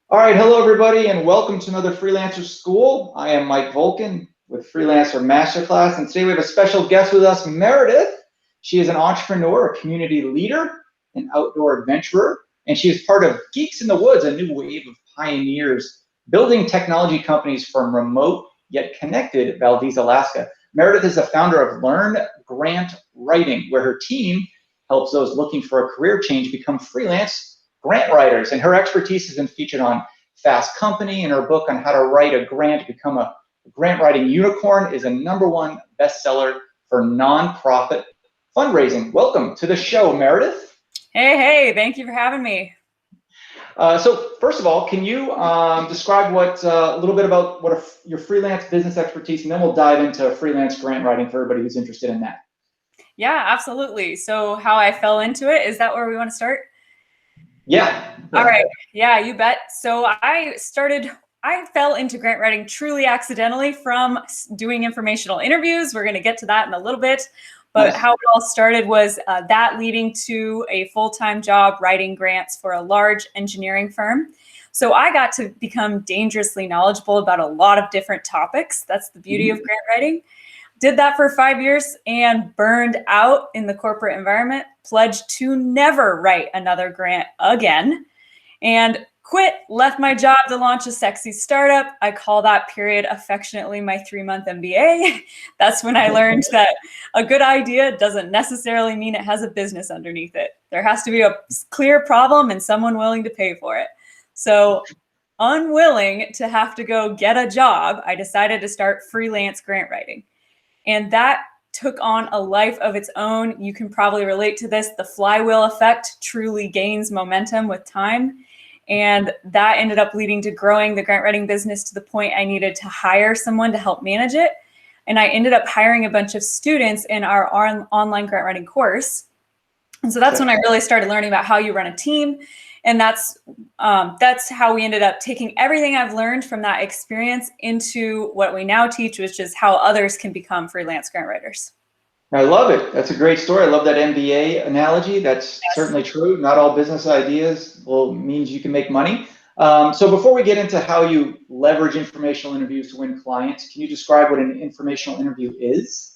All right, hello everybody, and welcome to another Freelancer School. I am Mike Volkin with Freelancer Masterclass, and today we have a special guest with us, Merideth. She is an entrepreneur, a community leader, an outdoor adventurer, and she is part of Geeks in the Woods, a new wave of pioneers building technology companies from remote yet connected Valdez, Alaska. Merideth is the founder of Learn Grant Writing, where her team helps those looking for a career change become freelance grant writers, and her expertise has been featured on Fast Company, and her book on how to write a grant, become a grant writing unicorn, is a #1 bestseller for nonprofit fundraising. Welcome to the show, Merideth. Hey, thank you for having me. So first of all, can you describe a little bit about your freelance business expertise, and then we'll dive into freelance grant writing for everybody who's interested in that. Yeah, absolutely. So how I fell into it, is that where we want to start? Yeah. All right. Yeah, you bet. So I fell into grant writing truly accidentally from doing informational interviews. We're going to get to that in a little bit. But Nice. how it all started was that leading to a full-time job writing grants for a large engineering firm. So I got to become dangerously knowledgeable about a lot of different topics. That's the beauty of grant writing. Did that for 5 years and burned out in the corporate environment, pledged to never write another grant again, and quit, left my job to launch a sexy startup. I call that period affectionately my 3-month MBA. That's when I learned that a good idea doesn't necessarily mean it has a business underneath it. There has to be a clear problem and someone willing to pay for it. So, unwilling to have to go get a job, I decided to start freelance grant writing. And that took on a life of its own. You can probably relate to this. The flywheel effect truly gains momentum with time. And that ended up leading to growing the grant writing business to the point I needed to hire someone to help manage it. And I ended up hiring a bunch of students in our online grant writing course. And so that's when I really started learning about how you run a team. And that's how we ended up taking everything I've learned from that experience into what we now teach, which is how others can become freelance grant writers. I love it. That's a great story. I love that MBA analogy. That's certainly true. Not all business ideas means you can make money. So before we get into how you leverage informational interviews to win clients, can you describe what an informational interview is?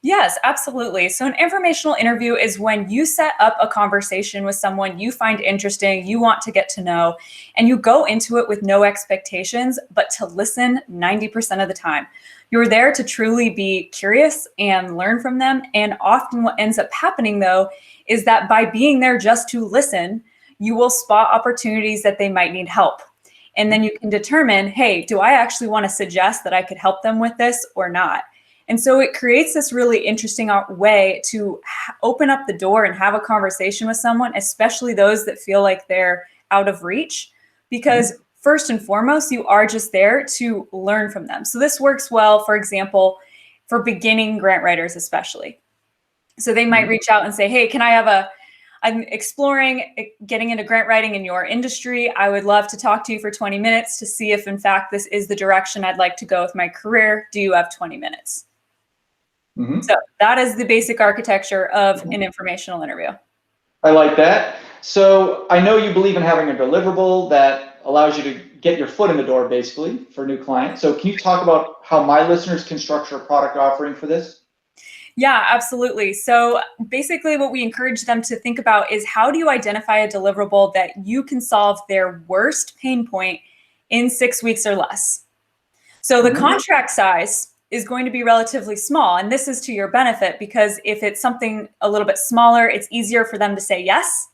Yes, absolutely. So an informational interview is when you set up a conversation with someone you find interesting, you want to get to know, and you go into it with no expectations, but to listen 90% of the time. You're there to truly be curious and learn from them. And often what ends up happening, though, is that by being there just to listen, you will spot opportunities that they might need help. And then you can determine, hey, do I actually want to suggest that I could help them with this or not? And so it creates this really interesting way to open up the door and have a conversation with someone, especially those that feel like they're out of reach, because first and foremost, you are just there to learn from them. So this works well, for example, for beginning grant writers, especially. So they might reach out and say, hey, I'm exploring getting into grant writing in your industry. I would love to talk to you for 20 minutes to see if, in fact, this is the direction I'd like to go with my career. Do you have 20 minutes? So that is the basic architecture of an informational interview. I like that. So I know you believe in having a deliverable that allows you to get your foot in the door, basically, for a new client. So can you talk about how my listeners can structure a product offering for this? Yeah, absolutely. So basically what we encourage them to think about is, how do you identify a deliverable that you can solve their worst pain point in 6 weeks or less? So the contract size is going to be relatively small. And this is to your benefit, because if it's something a little bit smaller, it's easier for them to say yes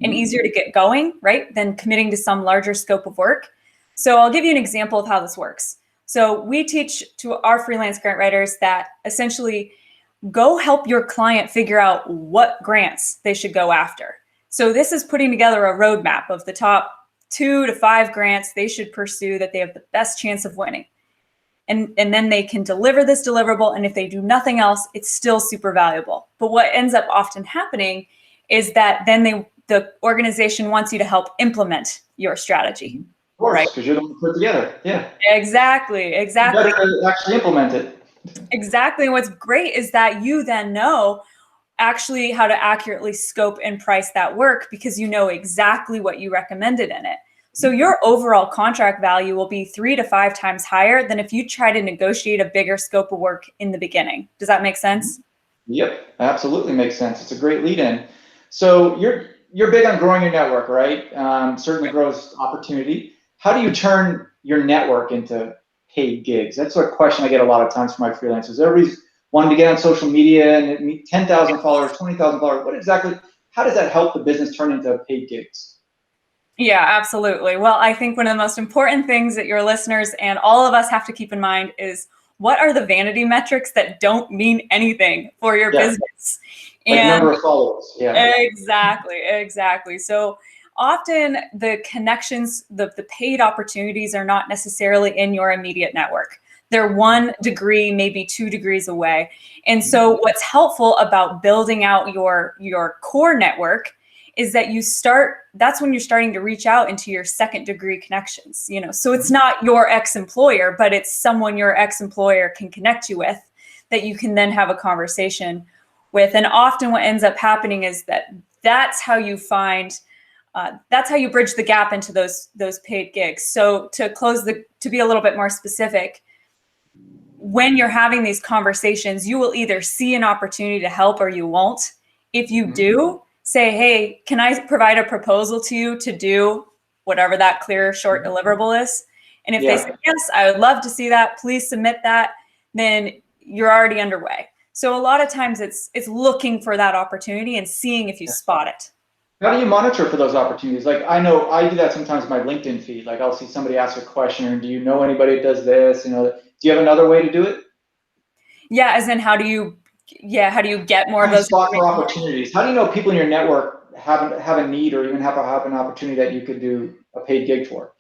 and easier to get going, right, than committing to some larger scope of work. So I'll give you an example of how this works. So we teach to our freelance grant writers that essentially go help your client figure out what grants they should go after. So this is putting together a roadmap of the top 2 to 5 grants they should pursue that they have the best chance of winning. And then they can deliver this deliverable. And if they do nothing else, it's still super valuable. But what ends up often happening is that then the organization wants you to help implement your strategy. Of course, because you're the one to put it together. Yeah. Exactly. You better actually implement it. Exactly. And what's great is that you then know actually how to accurately scope and price that work, because you know exactly what you recommended in it. So your overall contract value will be 3 to 5 times higher than if you try to negotiate a bigger scope of work in the beginning. Does that make sense? Yep, absolutely makes sense. It's a great lead in. So you're big on growing your network, right? Certainly grows opportunity. How do you turn your network into paid gigs? That's a question I get a lot of times from my freelancers. Everybody's wanting to get on social media and meet 10,000 followers, 20,000 followers. How does that help the business turn into paid gigs? Yeah, absolutely. Well, I think one of the most important things that your listeners and all of us have to keep in mind is what are the vanity metrics that don't mean anything for your business? Like number of followers. Yeah. Exactly. So often the connections, the paid opportunities are not necessarily in your immediate network. They're 1 degree, maybe 2 degrees away. And so what's helpful about building out your core network is that that's when you're starting to reach out into your 2nd degree connections, so it's not your ex-employer, but it's someone your ex-employer can connect you with that you can then have a conversation with. And often what ends up happening is that's how you bridge the gap into those paid gigs. So to be a little bit more specific, when you're having these conversations, you will either see an opportunity to help or you won't. If you do, say, hey, can I provide a proposal to you to do whatever that clear, short deliverable is? And if they say, yes, I would love to see that, please submit that, then you're already underway. So a lot of times it's looking for that opportunity and seeing if you spot it. How do you monitor for those opportunities? Like, I know I do that sometimes in my LinkedIn feed. Like, I'll see somebody ask a question, or do you know anybody that does this? Do you have another way to do it? Yeah, as in how do you get more of those spot for opportunities? How do you know people in your network have a need or even have an opportunity that you could do a paid gig for?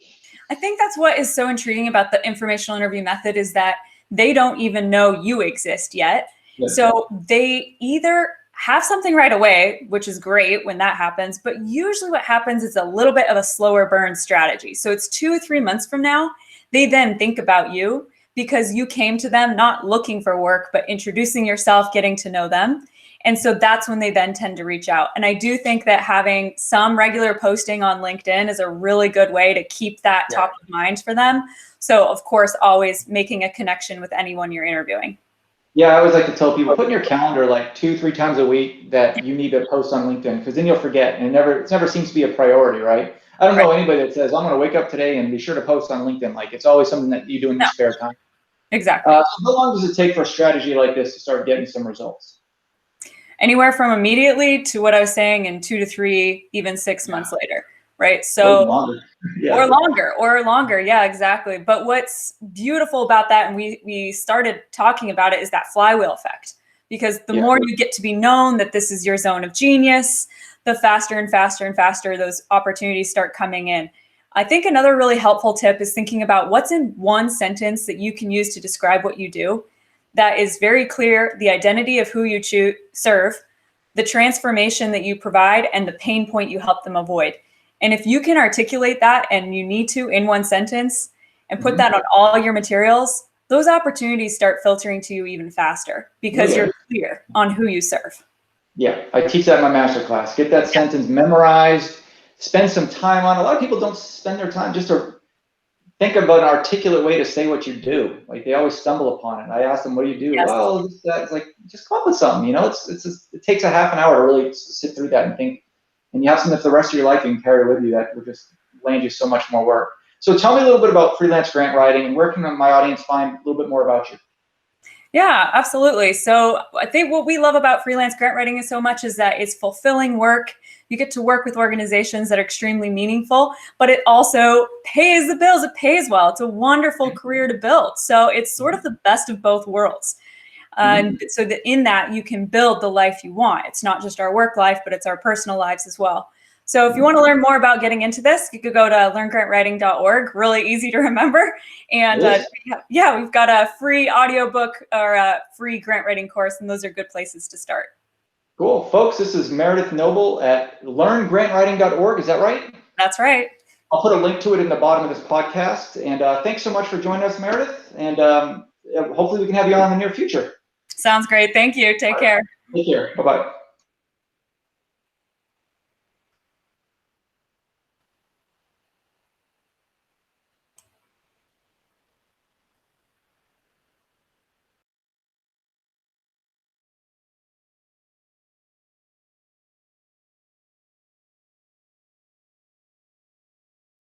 I think that's what is so intriguing about the informational interview method is that they don't even know you exist yet. Yeah. So they either have something right away, which is great when that happens, but usually what happens is a little bit of a slower burn strategy. So it's 2 or 3 months from now, they then think about you because you came to them not looking for work, but introducing yourself, getting to know them. And so that's when they then tend to reach out. And I do think that having some regular posting on LinkedIn is a really good way to keep that top of mind for them. So of course, always making a connection with anyone you're interviewing. Yeah, I always like to tell people, put in your calendar like 2-3 times a week that you need to post on LinkedIn, because then you'll forget, and it never seems to be a priority, right? I don't know anybody that says, I'm going to wake up today and be sure to post on LinkedIn. Like, it's always something that you do in your spare time. Exactly. How long does it take for a strategy like this to start getting some results? Anywhere from immediately to what I was saying in 2 to 3, even 6 months later, right? So or longer. Yeah, exactly. But what's beautiful about that, and we started talking about it, is that flywheel effect. Because the more you get to be known that this is your zone of genius, the faster and faster and faster those opportunities start coming in. I think another really helpful tip is thinking about what's in one sentence that you can use to describe what you do that is very clear, the identity of who you serve, the transformation that you provide, and the pain point you help them avoid. And if you can articulate that, and you need to, in one sentence, and put that on all your materials, those opportunities start filtering to you even faster because you're clear on who you serve. Yeah, I teach that in my masterclass. Get that sentence memorized, spend some time on it. A lot of people don't spend their time just to think about an articulate way to say what you do. Like, they always stumble upon it. I ask them, what do you do? Well, it's like, just come up with something, it takes a half an hour to really sit through that and think. And you have something for the rest of your life you can carry with you that will just land you so much more work. So tell me a little bit about freelance grant writing, and where can my audience find a little bit more about you? Yeah, absolutely. So I think what we love about freelance grant writing is so much is that it's fulfilling work. You get to work with organizations that are extremely meaningful, but it also pays the bills. It pays well. It's a wonderful career to build. So it's sort of the best of both worlds. And so that in that you can build the life you want. It's not just our work life, but it's our personal lives as well. So if you want to learn more about getting into this, you could go to learngrantwriting.org. Really easy to remember. And we've got a free audiobook or a free grant writing course, and those are good places to start. Cool. Folks, this is Merideth Noble at learngrantwriting.org. Is that right? That's right. I'll put a link to it in the bottom of this podcast. And thanks so much for joining us, Merideth. And hopefully we can have you on in the near future. Sounds great. Thank you. Take care. Take care. Bye-bye.